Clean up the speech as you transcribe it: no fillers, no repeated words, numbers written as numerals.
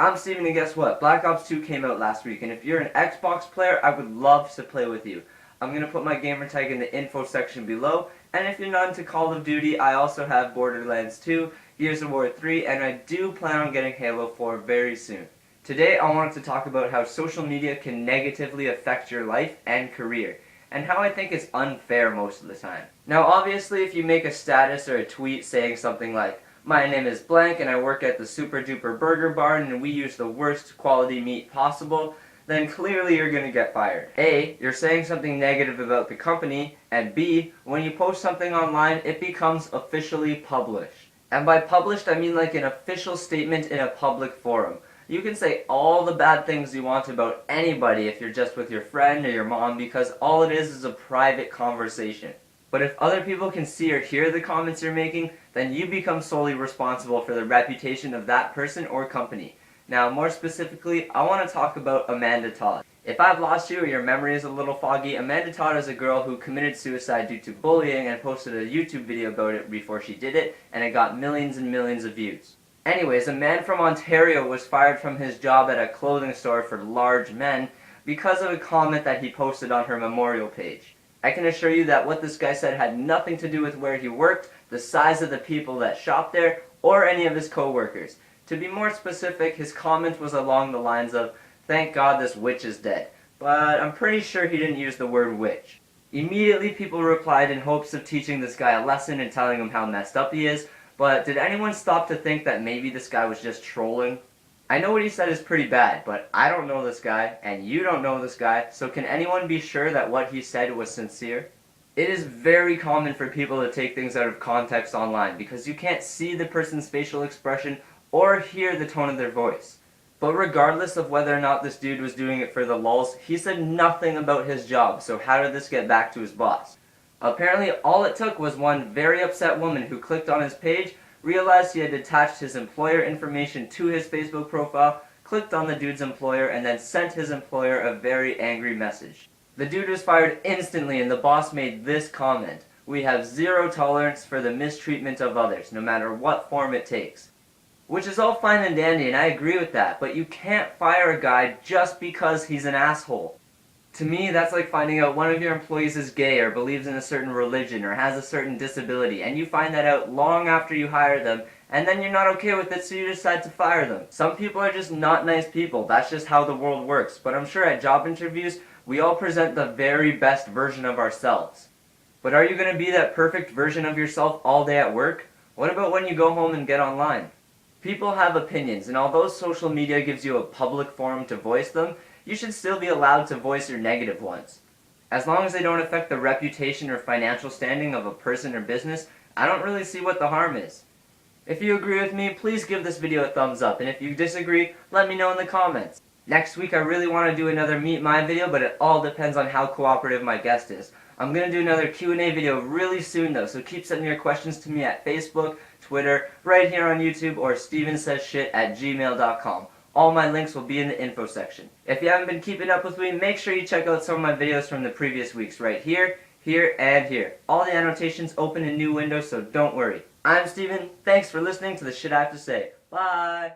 I'm Steven, and guess what? Black Ops 2 came out last week, and if you're an Xbox player, I would love to play with you. I'm going to put my gamertag in the info section below, and if you're not into Call of Duty, I also have Borderlands 2, Gears of War 3, and I do plan on getting Halo 4 very soon. Today, I wanted to talk about how social media can negatively affect your life and career, and how I think it's unfair most of the time. Now, obviously, if you make a status or a tweet saying something like, "My name is blank and I work at the Super Duper Burger Barn and we use the worst quality meat possible," then clearly you're going to get fired. A, you're saying something negative about the company, and B, when you post something online, it becomes officially published. And by published, I mean like an official statement in a public forum. You can say all the bad things you want about anybody if you're just with your friend or your mom, because all it is a private conversation. But if other people can see or hear the comments you're making, then you become solely responsible for the reputation of that person or company. Now, more specifically, I want to talk about Amanda Todd. If I've lost you or your memory is a little foggy, Amanda Todd is a girl who committed suicide due to bullying and posted a YouTube video about it before she did it, and it got millions and millions of views. Anyways, a man from Ontario was fired from his job at a clothing store for large men because of a comment that he posted on her memorial page. I can assure you that what this guy said had nothing to do with where he worked, the size of the people that shopped there, or any of his co-workers. To be more specific, his comment was along the lines of, "Thank God this witch is dead." But I'm pretty sure he didn't use the word witch. Immediately people replied in hopes of teaching this guy a lesson and telling him how messed up he is, but did anyone stop to think that maybe this guy was just trolling? I know what he said is pretty bad, but I don't know this guy, and you don't know this guy, so can anyone be sure that what he said was sincere? It is very common for people to take things out of context online, because you can't see the person's facial expression or hear the tone of their voice. But regardless of whether or not this dude was doing it for the lulz, he said nothing about his job, so how did this get back to his boss? Apparently all it took was one very upset woman who clicked on his page, realized he had attached his employer information to his Facebook profile, clicked on the dude's employer, and then sent his employer a very angry message. The dude was fired instantly, and the boss made this comment: "We have zero tolerance for the mistreatment of others, no matter what form it takes." Which is all fine and dandy, and I agree with that, but you can't fire a guy just because he's an asshole. To me, that's like finding out one of your employees is gay or believes in a certain religion or has a certain disability, and you find that out long after you hire them, and then you're not okay with it, so you decide to fire them. Some people are just not nice people. That's just how the world works. But I'm sure at job interviews, we all present the very best version of ourselves. But are you going to be that perfect version of yourself all day at work? What about when you go home and get online? People have opinions, and although social media gives you a public forum to voice them, you should still be allowed to voice your negative ones. As long as they don't affect the reputation or financial standing of a person or business, I don't really see what the harm is. If you agree with me, please give this video a thumbs up, and if you disagree, let me know in the comments. Next week I really want to do another Meet My video, but it all depends on how cooperative my guest is. I'm going to do another Q&A video really soon though, so keep sending your questions to me at Facebook, Twitter, right here on YouTube, or StevenSaysShit@gmail.com. All my links will be in the info section. If you haven't been keeping up with me, make sure you check out some of my videos from the previous weeks right here, here, and here. All the annotations open in new windows, so don't worry. I'm Steven, thanks for listening to the Shit I Have to Say. Bye!